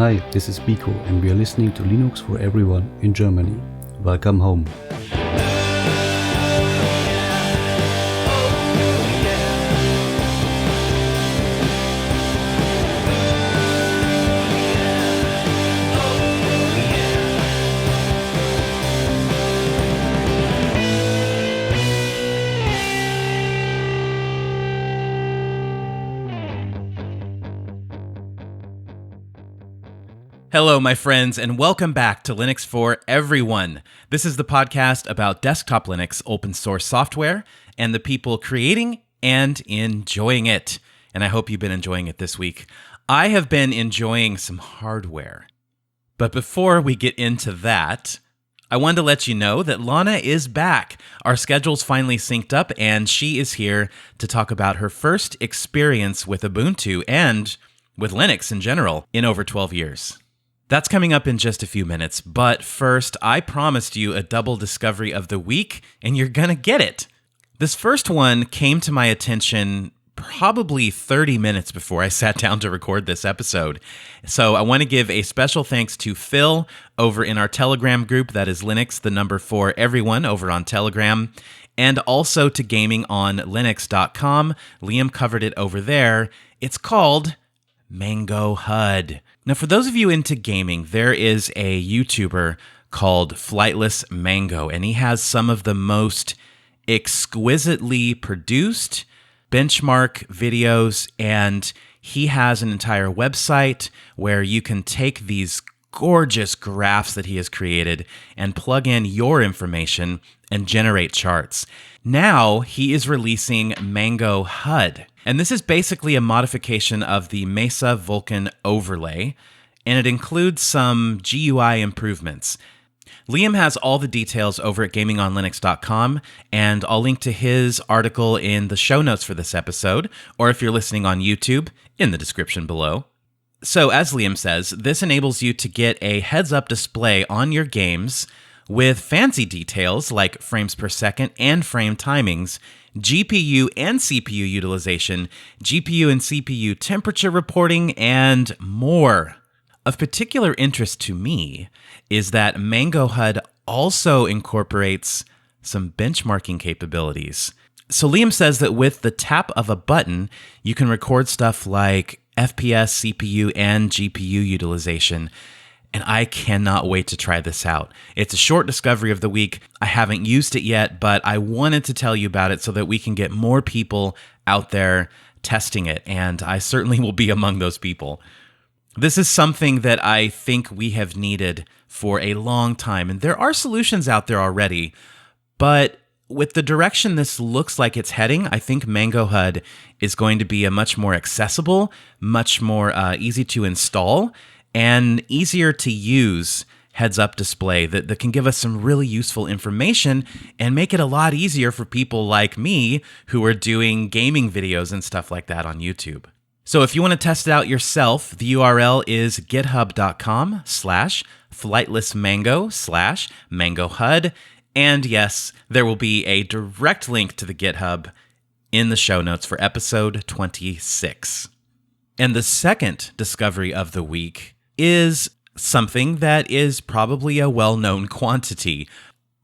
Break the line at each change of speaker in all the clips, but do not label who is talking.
Hi, this is Biko and we are listening to Linux for Everyone in Germany. Welcome home.
Hello, my friends, and welcome back to Linux for Everyone. This is the podcast about desktop Linux open source software and the people creating and enjoying it. And I hope you've been enjoying it this week. I have been enjoying some hardware. But before we get into that, I wanted to let you know that Lana is back. Our schedules finally synced up, and she is here to talk about her first experience with Ubuntu and with Linux in general in over 12 years. That's coming up in just a few minutes, but first, I promised you a double discovery of the week, and you're gonna get it. This first one came to my attention probably 30 minutes before I sat down to record this episode. So I want to give a special thanks to Phil over in our Telegram group, that is Linux, the number 4 everyone over on Telegram, and also to gamingonlinux.com. Liam covered it over there. It's called MangoHUD. Now, for those of you into gaming, there is a YouTuber called Flightless Mango, and he has some of the most exquisitely produced benchmark videos, and he has an entire website where you can take these gorgeous graphs that he has created and plug in your information and generate charts. Now he is releasing MangoHUD, and this is basically a modification of the Mesa Vulkan overlay, and it includes some GUI improvements. Liam has all the details over at gamingonlinux.com, and I'll link to his article in the show notes for this episode, or if you're listening on YouTube, in the description below. So, as Liam says, this enables you to get a heads-up display on your games with fancy details like frames per second and frame timings, GPU and CPU utilization, GPU and CPU temperature reporting, and more. Of particular interest to me is that MangoHUD also incorporates some benchmarking capabilities. So Liam says that with the tap of a button, you can record stuff like FPS, CPU, and GPU utilization. And I cannot wait to try this out. It's a short discovery of the week. I haven't used it yet, but I wanted to tell you about it so that we can get more people out there testing it. And I certainly will be among those people. This is something that I think we have needed for a long time. And there are solutions out there already, but with the direction this looks like it's heading, I think MangoHUD is going to be a much more accessible, much more easy to install, and easier to use heads-up display that can give us some really useful information and make it a lot easier for people like me who are doing gaming videos and stuff like that on YouTube. So if you want to test it out yourself, the URL is github.com/flightlessmango/MangoHUD. And yes, there will be a direct link to the GitHub in the show notes for episode 26. And the second discovery of the week is something that is probably a well-known quantity.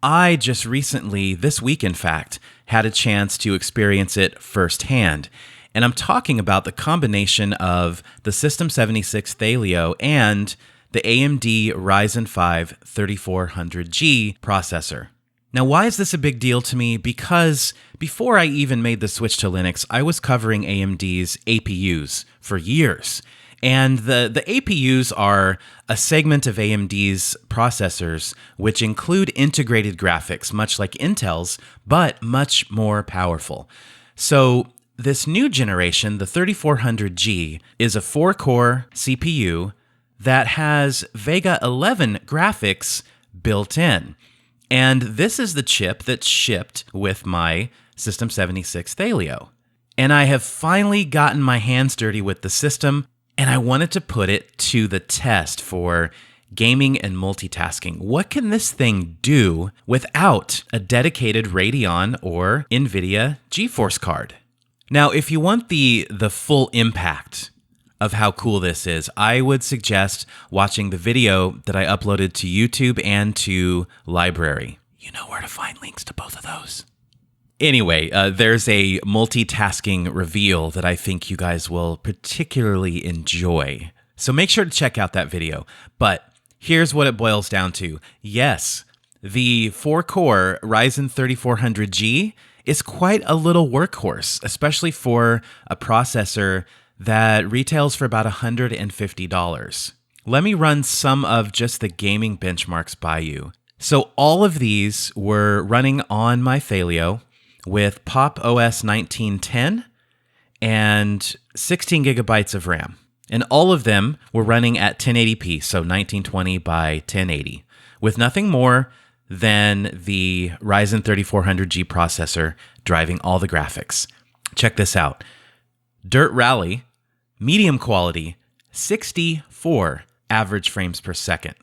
I just recently, this week in fact, had a chance to experience it firsthand. And I'm talking about the combination of the System76 Thelio and the AMD Ryzen 5 3400G processor. Now, why is this a big deal to me? Because before I even made the switch to Linux, I was covering AMD's APUs for years. And the APUs are a segment of AMD's processors which include integrated graphics, much like Intel's, but much more powerful. So this new generation, the 3400G, is a 4-core CPU that has Vega 11 graphics built in. And this is the chip that's shipped with my System76 Thelio. And I have finally gotten my hands dirty with the system, and I wanted to put it to the test for gaming and multitasking. What can this thing do without a dedicated Radeon or NVIDIA GeForce card? Now, if you want the full impact of how cool this is, I would suggest watching the video that I uploaded to YouTube and to Library. You know where to find links to both of those. Anyway, there's a multitasking reveal that I think you guys will particularly enjoy. So make sure to check out that video. But here's what it boils down to. Yes, the 4-core Ryzen 3400G is quite a little workhorse, especially for a processor that retails for about $150. Let me run some of just the gaming benchmarks by you. So all of these were running on my Thalio with Pop! OS 1910 and 16 gigabytes of RAM. And all of them were running at 1080p, so 1920 by 1080, with nothing more than the Ryzen 3400G processor driving all the graphics. Check this out. Dirt Rally, medium quality, 64 average frames per second.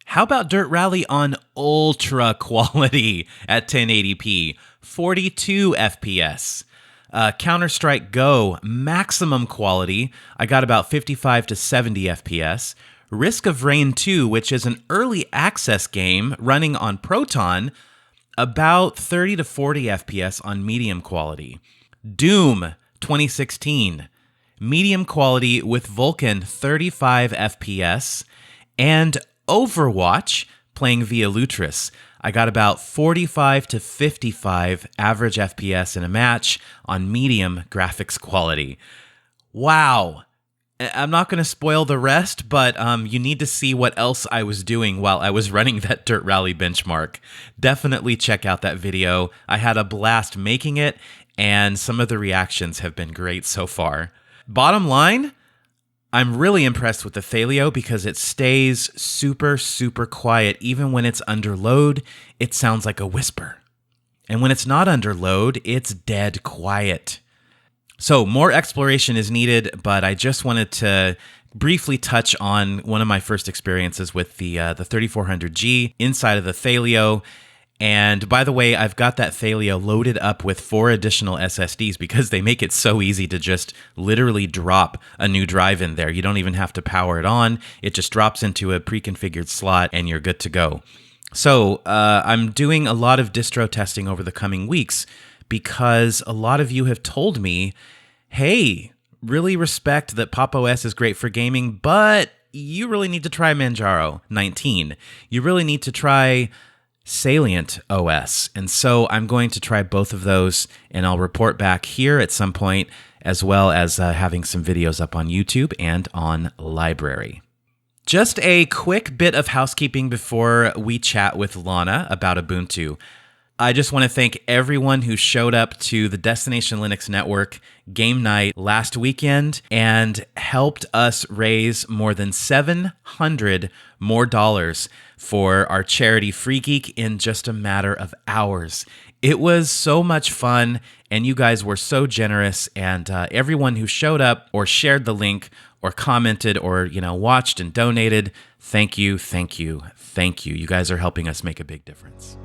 How about Dirt Rally on ultra quality at 1080p, 42 FPS? Counter-Strike Go, maximum quality, I got about 55 to 70 FPS. Risk of Rain 2, which is an early access game running on Proton, about 30 to 40 FPS on medium quality. Doom 2016, medium quality with Vulkan, 35 FPS. And Overwatch, playing via Lutris, I got about 45 to 55 average FPS in a match on medium graphics quality. Wow. I'm not going to spoil the rest, but you need to see what else I was doing while I was running that Dirt Rally benchmark. Definitely check out that video. I had a blast making it, and some of the reactions have been great so far. Bottom line, I'm really impressed with the Thalio because it stays super, super quiet. Even when it's under load, it sounds like a whisper. And when it's not under load, it's dead quiet. So more exploration is needed, but I just wanted to briefly touch on one of my first experiences with the 3400G inside of the Thalio. And by the way, I've got that Thalio loaded up with 4 additional SSDs because they make it so easy to just literally drop a new drive in there. You don't even have to power it on. It just drops into a pre-configured slot and you're good to go. So I'm doing a lot of distro testing over the coming weeks because a lot of you have told me, hey, really respect that Pop! OS is great for gaming, but you really need to try Manjaro 19. You really need to try Salient OS. And so I'm going to try both of those, and I'll report back here at some point, as well as having some videos up on YouTube and on Library. Just a quick bit of housekeeping before we chat with Lana about Ubuntu. I just want to thank everyone who showed up to the Destination Linux Network game night last weekend and helped us raise more than $700 more for our charity Free Geek in just a matter of hours. It was so much fun, and you guys were so generous, and everyone who showed up or shared the link or commented or, watched and donated, thank you, thank you, thank you. You guys are helping us make a big difference.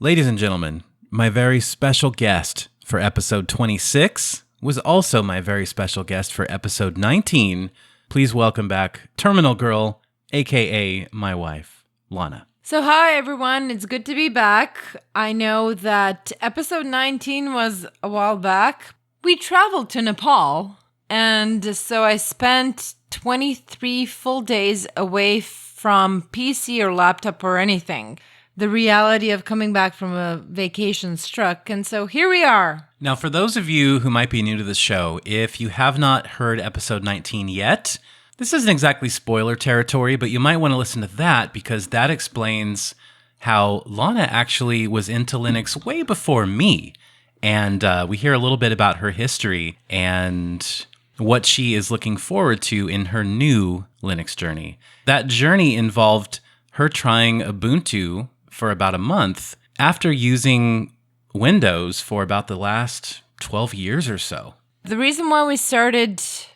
Ladies and gentlemen, my very special guest for episode 26 was also my very special guest for episode 19. Please welcome back Terminal Girl, aka my wife, Lana.
So hi everyone, it's good to be back. I know that episode 19 was a while back. We traveled to Nepal, and so I spent 23 full days away from PC or laptop or anything. The reality of coming back from a vacation struck, and so here we are.
Now, for those of you who might be new to the show, if you have not heard episode 19 yet, this isn't exactly spoiler territory, but you might want to listen to that because that explains how Lana actually was into Linux way before me. And we hear a little bit about her history and what she is looking forward to in her new Linux journey. That journey involved her trying Ubuntu for about a month after using Windows for about the last 12 years or so.
The reason why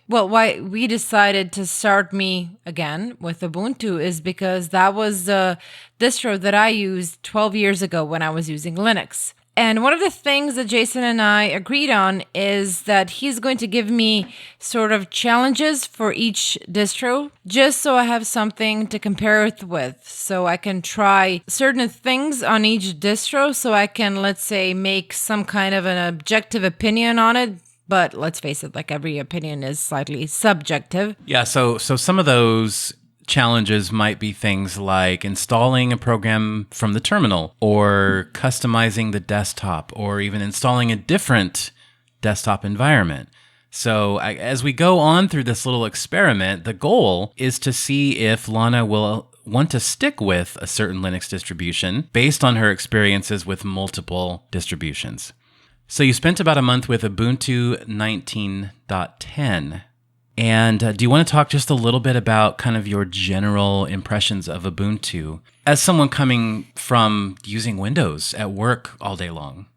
why we decided to start me again with Ubuntu is because that was the distro that I used 12 years ago when I was using Linux. And one of the things that Jason and I agreed on is that he's going to give me sort of challenges for each distro, just so I have something to compare it with. So I can try certain things on each distro, so I can, let's say, make some kind of an objective opinion on it. But let's face it, like every opinion is slightly subjective.
Yeah, so some of those challenges might be things like installing a program from the terminal or customizing the desktop or even installing a different desktop environment. So as we go on through this little experiment, the goal is to see if Lana will want to stick with a certain Linux distribution based on her experiences with multiple distributions. So you spent about a month with Ubuntu 19.10. And do you want to talk just a little bit about kind of your general impressions of Ubuntu as someone coming from using Windows at work all day long?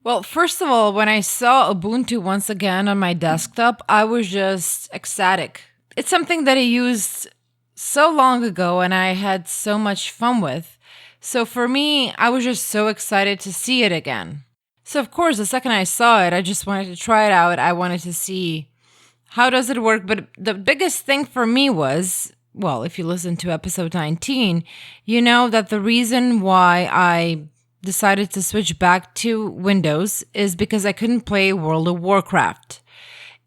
Well, first of all, when I saw Ubuntu once again on my desktop, I was just ecstatic. It's something that I used so long ago and I had so much fun with. So for me, I was just so excited to see it again. So of course, the second I saw it, I just wanted to try it out. I wanted to see how does it work? But the biggest thing for me was, well, if you listen to episode 19, you know that the reason why I decided to switch back to Windows is because I couldn't play World of Warcraft.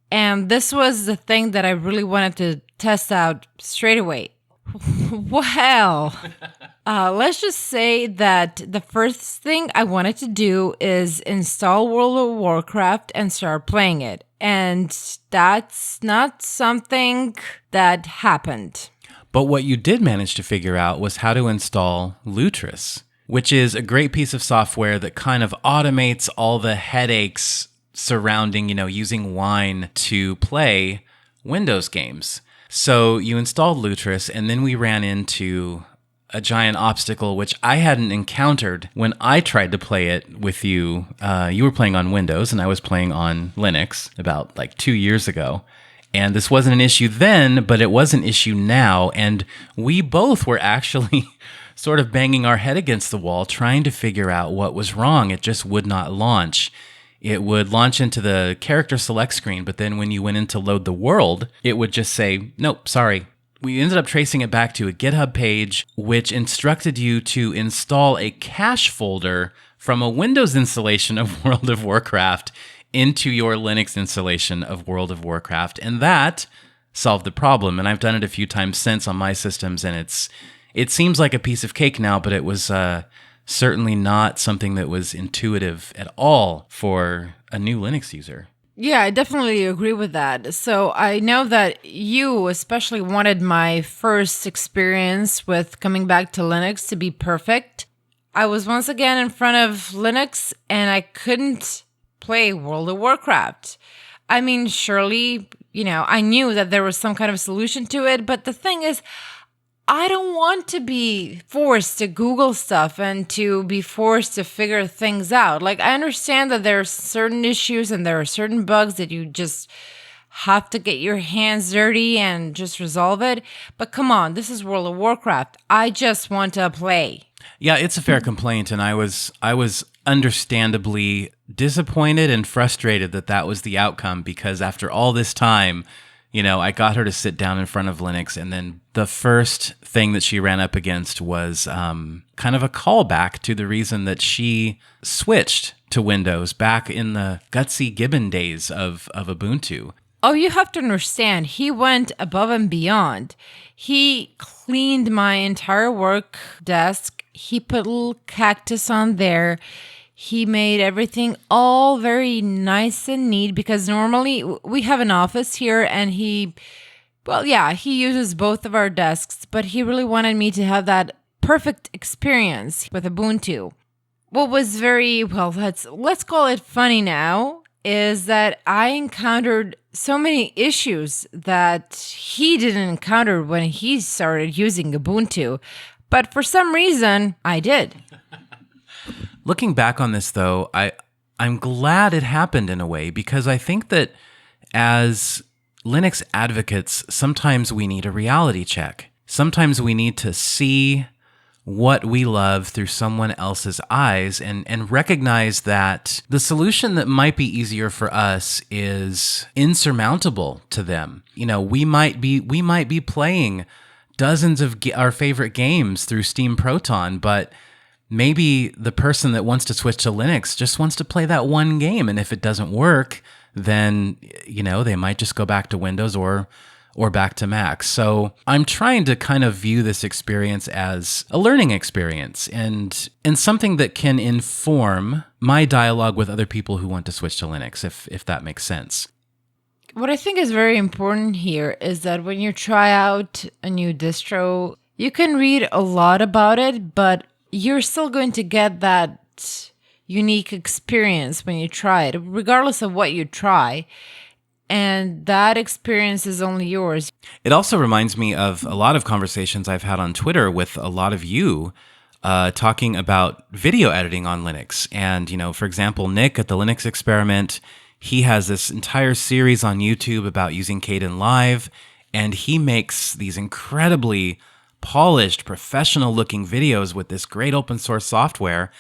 And this was the thing that I really wanted to test out straight away. Well, let's just say that the first thing I wanted to do is install World of Warcraft and start playing it. And that's not something that happened.
But what you did manage to figure out was how to install Lutris, which is a great piece of software that kind of automates all the headaches surrounding, using Wine to play Windows games. So you installed Lutris, and then we ran into a giant obstacle, which I hadn't encountered when I tried to play it with you. You were playing on Windows, and I was playing on Linux about 2 years ago. And this wasn't an issue then, but it was an issue now. And we both were actually sort of banging our head against the wall, trying to figure out what was wrong. It just would not launch. It would launch into the character select screen, but then when you went in to load the world, it would just say, nope, sorry. We ended up tracing it back to a GitHub page, which instructed you to install a cache folder from a Windows installation of World of Warcraft into your Linux installation of World of Warcraft. And that solved the problem. And I've done it a few times since on my systems, and it seems like a piece of cake now, but it was certainly not something that was intuitive at all for a new Linux user.
Yeah, I definitely agree with that. So I know that you especially wanted my first experience with coming back to Linux to be perfect. I was once again in front of Linux and I couldn't play World of Warcraft. I mean, surely, I knew that there was some kind of solution to it, but the thing is, I don't want to be forced to Google stuff and to be forced to figure things out. I understand that there are certain issues and there are certain bugs that you just have to get your hands dirty and just resolve it. But come on, this is World of Warcraft. I just want to play.
Yeah, it's a fair complaint, and I was understandably disappointed and frustrated that was the outcome, because after all this time, I got her to sit down in front of Linux, and then the first thing that she ran up against was kind of a callback to the reason that she switched to Windows back in the gutsy Gibbon days of Ubuntu.
Oh, you have to understand, he went above and beyond. He cleaned my entire work desk. He put a little cactus on there. He made everything all very nice and neat, because normally we have an office here and he uses both of our desks, but he really wanted me to have that perfect experience with Ubuntu. What was very, well, let's call it funny now, is that I encountered so many issues that he didn't encounter when he started using Ubuntu. But for some reason, I did.
Looking back on this, though, I'm glad it happened in a way, because I think that as Linux advocates, sometimes we need a reality check. Sometimes we need to see what we love through someone else's eyes and recognize that the solution that might be easier for us is insurmountable to them. You know, we might be playing dozens of our favorite games through Steam Proton, but maybe the person that wants to switch to Linux just wants to play that one game. And if it doesn't work, then, you know, they might just go back to Windows or back to Mac. So I'm trying to kind of view this experience as a learning experience and something that can inform my dialogue with other people who want to switch to Linux, if that makes sense.
What I think is very important here is that when you try out a new distro, you can read a lot about it, but you're still going to get that unique experience when you try it, regardless of what you try. And that experience is only yours.
It also reminds me of a lot of conversations I've had on Twitter with a lot of you talking about video editing on Linux. And, you know, for example, Nick at the Linux Experiment, he has this entire series on YouTube about using Kdenlive, and he makes these incredibly polished, professional-looking videos with this great open source software.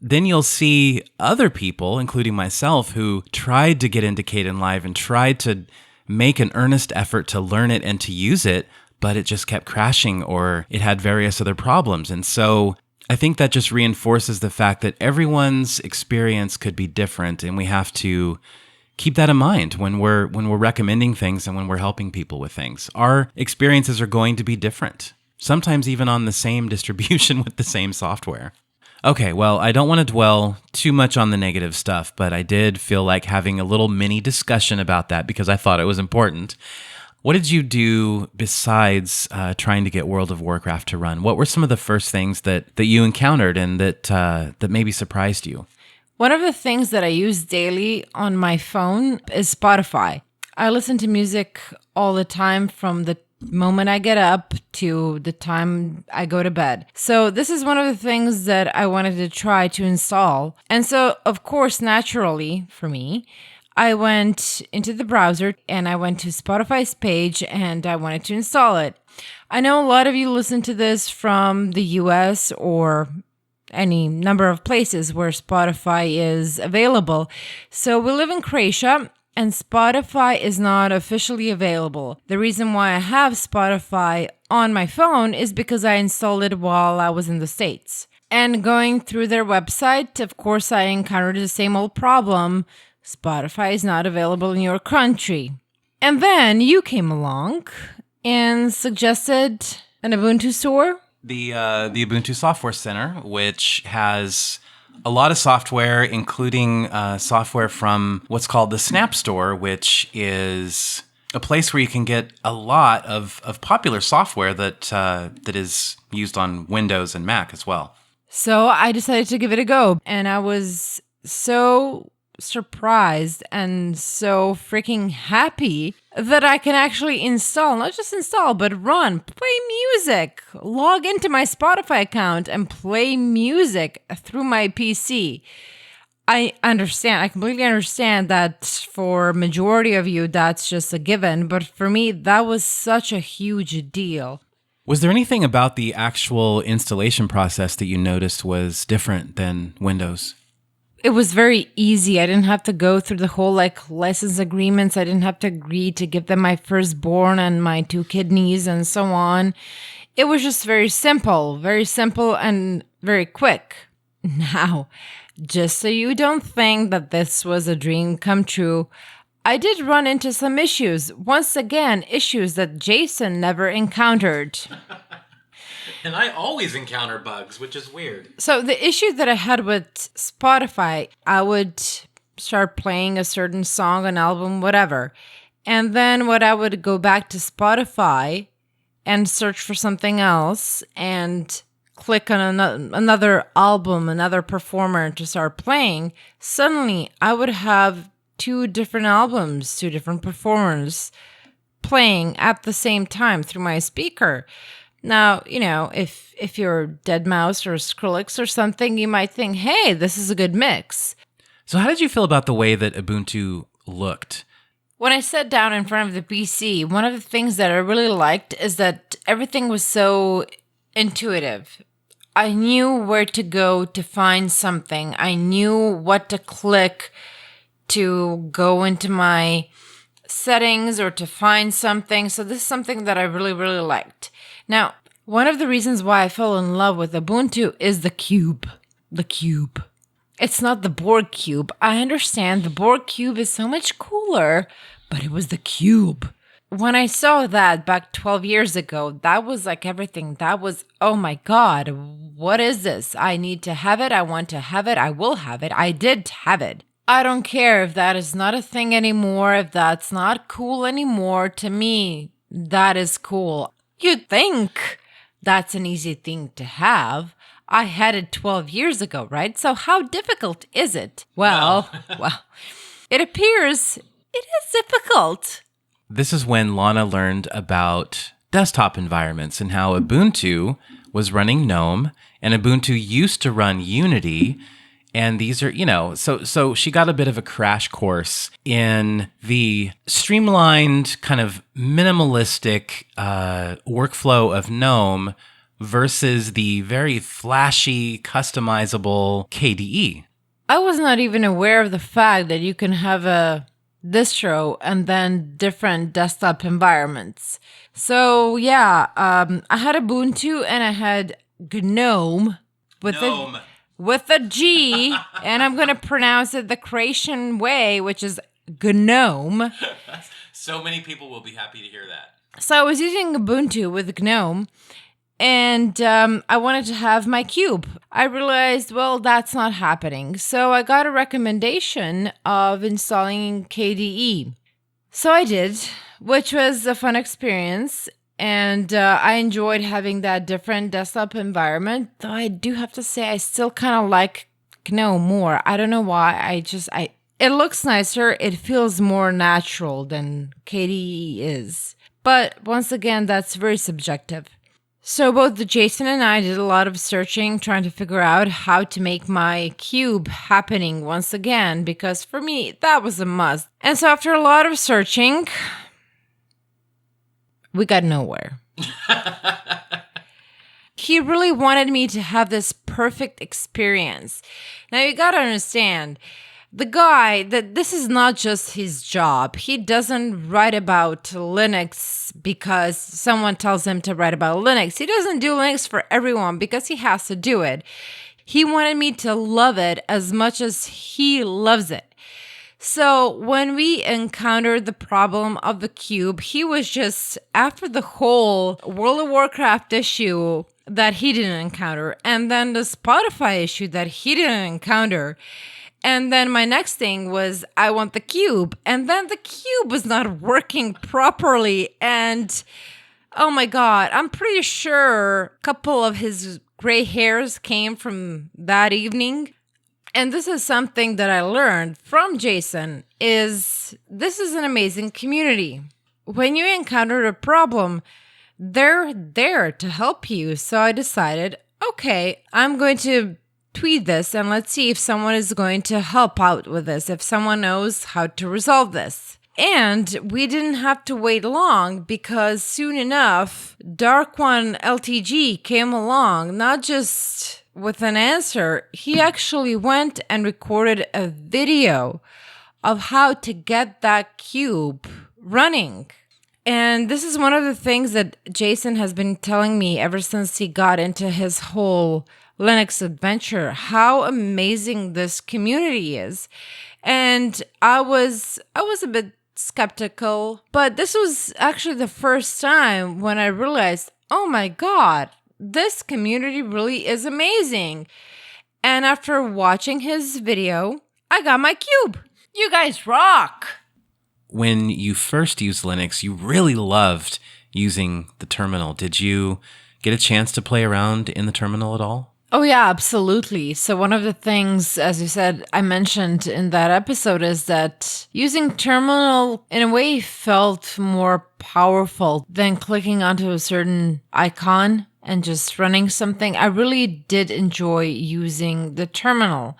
Then you'll see other people, including myself, who tried to get into Kdenlive and tried to make an earnest effort to learn it and to use it, but it just kept crashing or it had various other problems. And so I think that just reinforces the fact that everyone's experience could be different, and we have to keep that in mind when we're recommending things and when we're helping people with things. Our experiences are going to be different, sometimes even on the same distribution with the same software. Okay, well, I don't want to dwell too much on the negative stuff, but I did feel like having a little mini discussion about that because I thought it was important. What did you do besides trying to get World of Warcraft to run? What were some of the first things that you encountered and that maybe surprised you?
One of the things that I use daily on my phone is Spotify. I listen to music all the time from the moment I get up to the time I go to bed. So this is one of the things that I wanted to try to install. And so, of course, naturally for me, I went into the browser and I went to Spotify's page and I wanted to install it. I know a lot of you listen to this from the US or any number of places where Spotify is available. So we live in Croatia, and Spotify is not officially available. The reason why I have Spotify on my phone is because I installed it while I was in the States. And going through their website, of course, I encountered the same old problem. Spotify is not available in your country. And then you came along and suggested an Ubuntu store.
The Ubuntu Software Center, which has a lot of software, including software from what's called the Snap Store, which is a place where you can get a lot of popular software that is used on Windows and Mac as well.
So I decided to give it a go, and I was so surprised and so freaking happy that I can actually not just install, but play music, log into my Spotify account and play music through my PC. I completely understand that for majority of you, that's just a given. But for me, that was such a huge deal.
Was there anything about the actual installation process that you noticed was different than Windows?
It was very easy. I didn't have to go through the whole license agreements. I didn't have to agree to give them my firstborn and my 2 kidneys and so on. It was just very simple and very quick. Now, just so you don't think that this was a dream come true, I did run into some issues. Once again, issues that Jason never encountered.
And I always encounter bugs, which is weird.
So the issue that I had with Spotify, I would start playing a certain song, an album, whatever. And then I would go back to Spotify and search for something else. And click on another album, another performer to start playing, suddenly I would have 2 different albums, 2 different performers playing at the same time through my speaker. Now, if you're deadmau5 or Skrillex or something, you might think, hey, this is a good mix.
So how did you feel about the way that Ubuntu looked?
When I sat down in front of the PC, one of the things that I really liked is that everything was so intuitive. I knew where to go to find something. I knew what to click to go into my settings or to find something. So this is something that I really, really liked. Now, one of the reasons why I fell in love with Ubuntu is the cube. The cube. It's not the Borg cube. I understand the Borg cube is so much cooler, but it was the cube. When I saw that back 12 years ago, that was like everything. That was, oh my God, what is this? I need to have it. I want to have it. I will have it. I did have it. I don't care if that is not a thing anymore, if that's not cool anymore. To me, that is cool. You'd think that's an easy thing to have. I had it 12 years ago, right? So how difficult is it? Well, it appears it is difficult.
This is when Lana learned about desktop environments and how Ubuntu was running GNOME and Ubuntu used to run Unity. And these are, so she got a bit of a crash course in the streamlined, kind of minimalistic workflow of GNOME versus the very flashy, customizable KDE.
I was not even aware of the fact that you can have a distro and then different desktop environments. So yeah, I had Ubuntu and I had GNOME with a G, and I'm going to pronounce it the Croatian way, which is GNOME.
So many people will be happy to hear that.
So I was using Ubuntu with GNOME, and I wanted to have my cube. I realized, well, that's not happening. So I got a recommendation of installing KDE. So I did, which was a fun experience. And I enjoyed having that different desktop environment, though I do have to say I still kind of like GNOME more. I don't know why. It looks nicer. It feels more natural than KDE is. But once again, that's very subjective. So both Jason and I did a lot of searching, trying to figure out how to make my cube happening once again, because for me, that was a must. And so after a lot of searching, we got nowhere. He really wanted me to have this perfect experience. Now you gotta understand, the guy, that this is not just his job. He doesn't write about Linux because someone tells him to write about Linux. He doesn't do Linux for everyone because he has to do it. He wanted me to love it as much as he loves it. So when we encountered the problem of the cube, he was just, after the whole World of Warcraft issue that he didn't encounter, and then the Spotify issue that he didn't encounter, and then my next thing was, I want the cube, and then the cube was not working properly, and oh my God, I'm pretty sure a couple of his gray hairs came from that evening. And this is something that I learned from Jason, is this is an amazing community. When you encounter a problem, they're there to help you. So I decided, okay, I'm going to tweet this and let's see if someone is going to help out with this, if someone knows how to resolve this. And we didn't have to wait long because soon enough, Dark One LTG came along, not just with an answer. He actually went and recorded a video of how to get that cube running. And this is one of the things that Jason has been telling me ever since he got into his whole Linux adventure, how amazing this community is. And I was a bit skeptical, but this was actually the first time when I realized, oh my God, this community really is amazing. And after watching his video, I got my cube. You guys rock.
When you first used Linux, you really loved using the terminal. Did you get a chance to play around in the terminal at all?
Oh, yeah, absolutely. So one of the things, as you said, I mentioned in that episode is that using terminal in a way felt more powerful than clicking onto a certain icon and just running something. I really did enjoy using the terminal.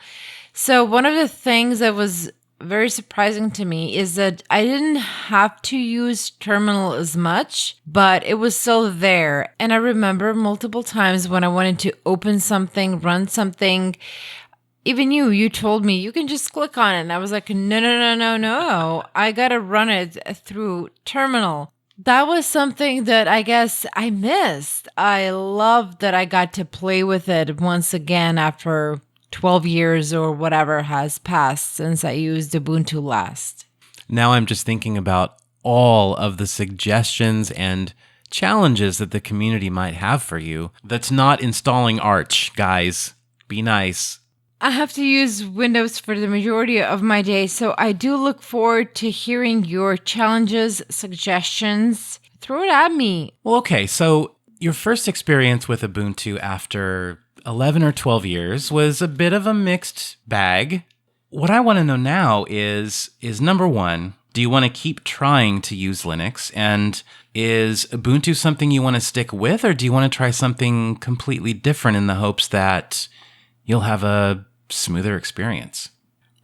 So one of the things that was very surprising to me is that I didn't have to use terminal as much, but it was still there. And I remember multiple times when I wanted to open something, run something, even you told me you can just click on it. And I was like, no. I got to run it through terminal. That was something that I guess I missed. I loved that I got to play with it once again after 12 years or whatever has passed since I used Ubuntu last.
Now I'm just thinking about all of the suggestions and challenges that the community might have for you. That's not installing Arch, guys. Be nice.
I have to use Windows for the majority of my day, so I do look forward to hearing your challenges, suggestions. Throw it at me.
Well, okay, so your first experience with Ubuntu after 11 or 12 years was a bit of a mixed bag. What I want to know now is number one, do you want to keep trying to use Linux? And is Ubuntu something you want to stick with, or do you want to try something completely different in the hopes that you'll have a smoother experience?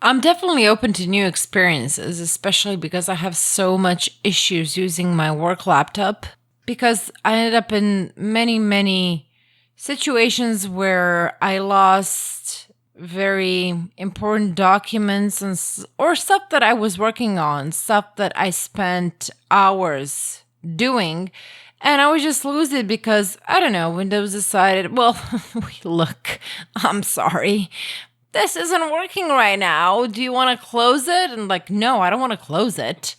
I'm definitely open to new experiences, especially because I have so much issues using my work laptop, because I ended up in many situations where I lost very important documents or stuff that I was working on, stuff that I spent hours doing, and I would just lose it because, I don't know, Windows decided, well, look, I'm sorry, this isn't working right now. Do you want to close it? And like, no, I don't want to close it.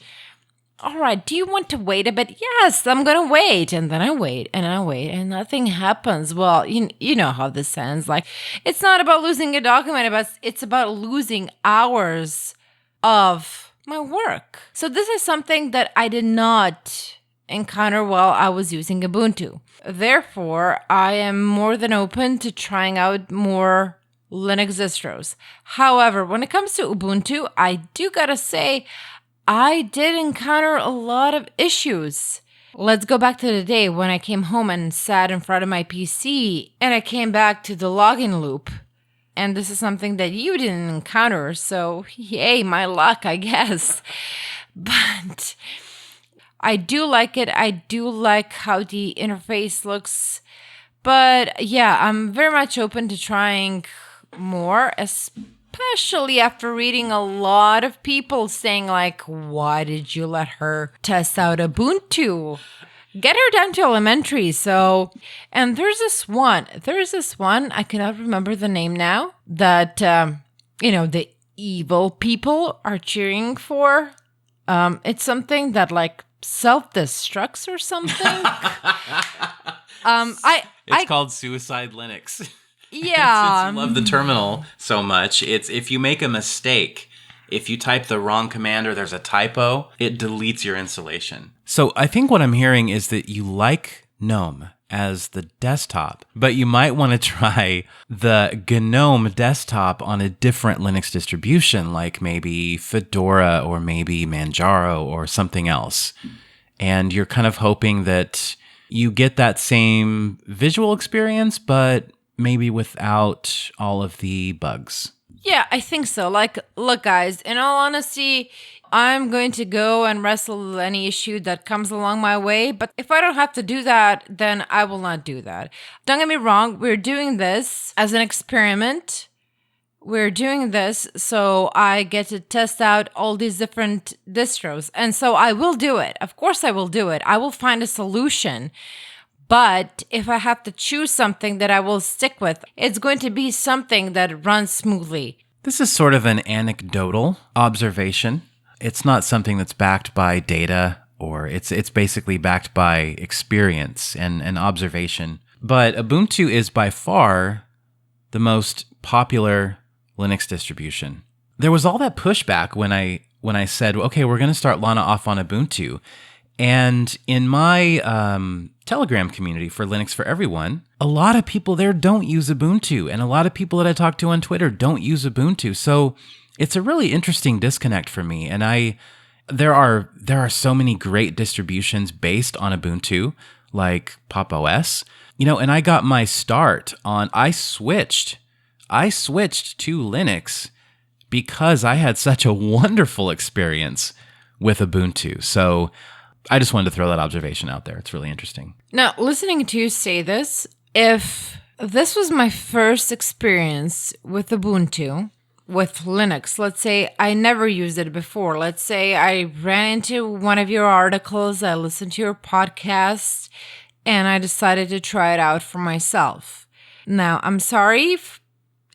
All right, do you want to wait a bit? Yes, I'm going to wait. And then I wait and nothing happens. Well, you know how this ends. Like, it's not about losing a document, but it's about losing hours of my work. So this is something that I did not encounter while I was using Ubuntu. Therefore, I am more than open to trying out more Linux distros. However, when it comes to Ubuntu, I do gotta say, I did encounter a lot of issues. Let's go back to the day when I came home and sat in front of my PC and I came back to the login loop. And this is something that you didn't encounter, so yay, my luck, I guess. But I do like it. I do like how the interface looks. But yeah, I'm very much open to trying more, especially after reading a lot of people saying like, why did you let her test out Ubuntu? Get her down to elementary. So, and there's this one, I cannot remember the name now, that, the evil people are cheering for. It's something that like self-destructs or something.
It's called Suicide Linux.
Yeah.
Since you love the terminal so much, it's if you make a mistake, if you type the wrong command or there's a typo, it deletes your installation. So I think what I'm hearing is that you like GNOME as the desktop, but you might want to try the GNOME desktop on a different Linux distribution, like maybe Fedora or maybe Manjaro or something else. And you're kind of hoping that you get that same visual experience, but maybe without all of the bugs.
Yeah, I think so. Like, look, guys, in all honesty, I'm going to go and wrestle with any issue that comes along my way. But if I don't have to do that, then I will not do that. Don't get me wrong. We're doing this as an experiment. We're doing this so I get to test out all these different distros. And so I will do it. Of course I will do it. I will find a solution. But if I have to choose something that I will stick with, it's going to be something that runs smoothly.
This is sort of an anecdotal observation. It's not something that's backed by data, or it's basically backed by experience and observation. But Ubuntu is by far the most popular Linux distribution. There was all that pushback when I said, okay, we're going to start Lana off on Ubuntu. And in my Telegram community for Linux for Everyone, a lot of people there don't use Ubuntu, and a lot of people that I talk to on Twitter don't use Ubuntu. So it's a really interesting disconnect for me. And there are so many great distributions based on Ubuntu, like Pop! OS, and I got my start on, I switched to Linux because I had such a wonderful experience with Ubuntu. So I just wanted to throw that observation out there. It's really interesting.
Now, listening to you say this, if this was my first experience with Ubuntu, with Linux, let's say I never used it before. Let's say I ran into one of your articles, I listened to your podcast, and I decided to try it out for myself. Now, I'm sorry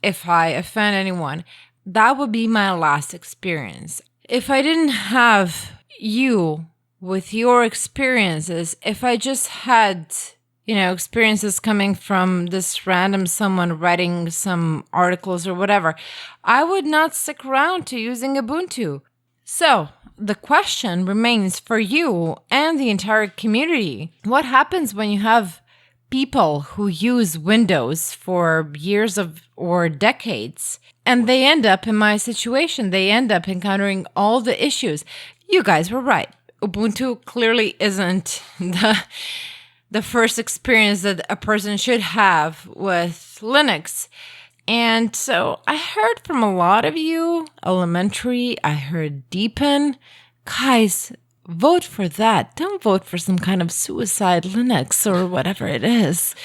if I offend anyone. That would be my last experience. If I didn't have you with your experiences, if I just had, experiences coming from this random someone writing some articles or whatever, I would not stick around to using Ubuntu. So the question remains for you and the entire community. What happens when you have people who use Windows for years or decades, and they end up in my situation? They end up encountering all the issues. You guys were right. Ubuntu clearly isn't the first experience that a person should have with Linux. And so I heard from a lot of you, Elementary, I heard Deepen. Guys, vote for that. Don't vote for some kind of suicide Linux or whatever it is.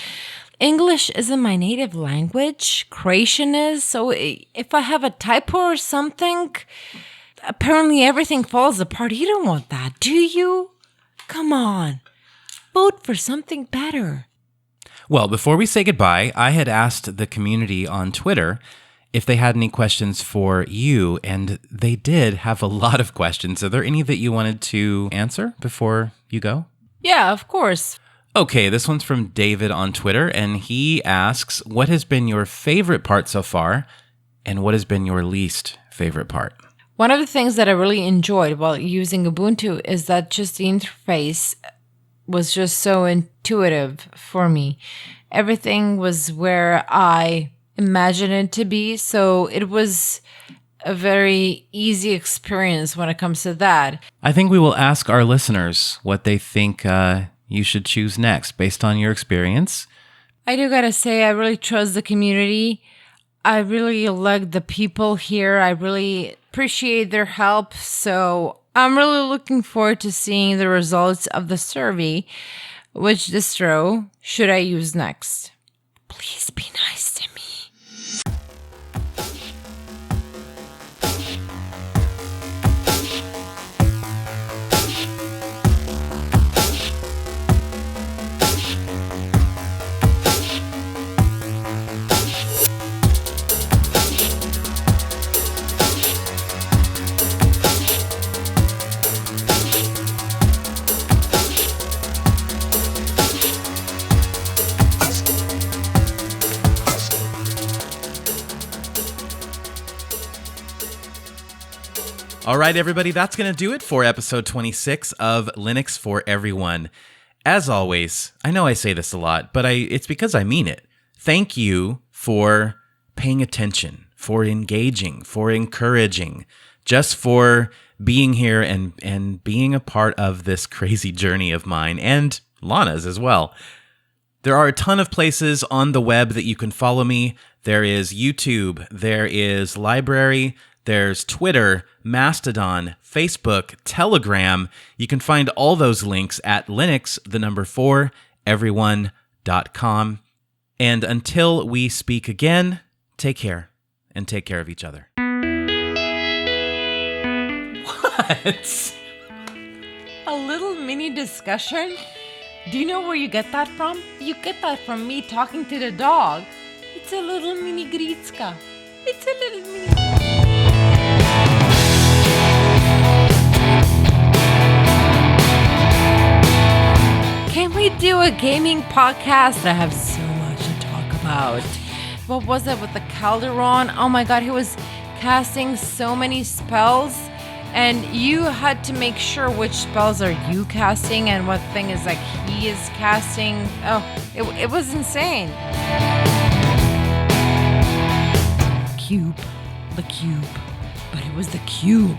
English isn't my native language. Croatian is. So if I have a typo or something, apparently everything falls apart. You don't want that, do you? Come on. Vote for something better.
Well, before we say goodbye, I had asked the community on Twitter if they had any questions for you, and they did have a lot of questions. Are there any that you wanted to answer before you go?
Yeah, of course.
Okay, this one's from David on Twitter, and he asks, what has been your favorite part so far, and what has been your least favorite part?
One of the things that I really enjoyed while using Ubuntu is that just the interface was just so intuitive for me. Everything was where I imagined it to be, so it was a very easy experience when it comes to that.
I think we will ask our listeners what they think you should choose next based on your experience.
I do gotta say, I really trust the community. I really like the people here. I really appreciate their help. So I'm really looking forward to seeing the results of the survey. Which distro should I use next? Please be nice to me.
All right, everybody, that's going to do it for episode 26 of Linux for Everyone. As always, I know I say this a lot, but it's because I mean it. Thank you for paying attention, for engaging, for encouraging, just for being here and being a part of this crazy journey of mine and Lana's as well. There are a ton of places on the web that you can follow me. There is YouTube, there is Library, there's Twitter, Mastodon, Facebook, Telegram. You can find all those links at linux4everyone.com. And until we speak again, take care and take care of each other. What?
A little mini discussion? Do you know where you get that from? You get that from me talking to the dog. It's a little mini Gritska. It's a little mini... Can we do a gaming podcast? I have so much to talk about. What was it with the Calderon? Oh my god, he was casting so many spells And you had to make sure which spells are you casting and what thing is like he is casting. Oh, it was insane. Cube. The cube. But it was the cube.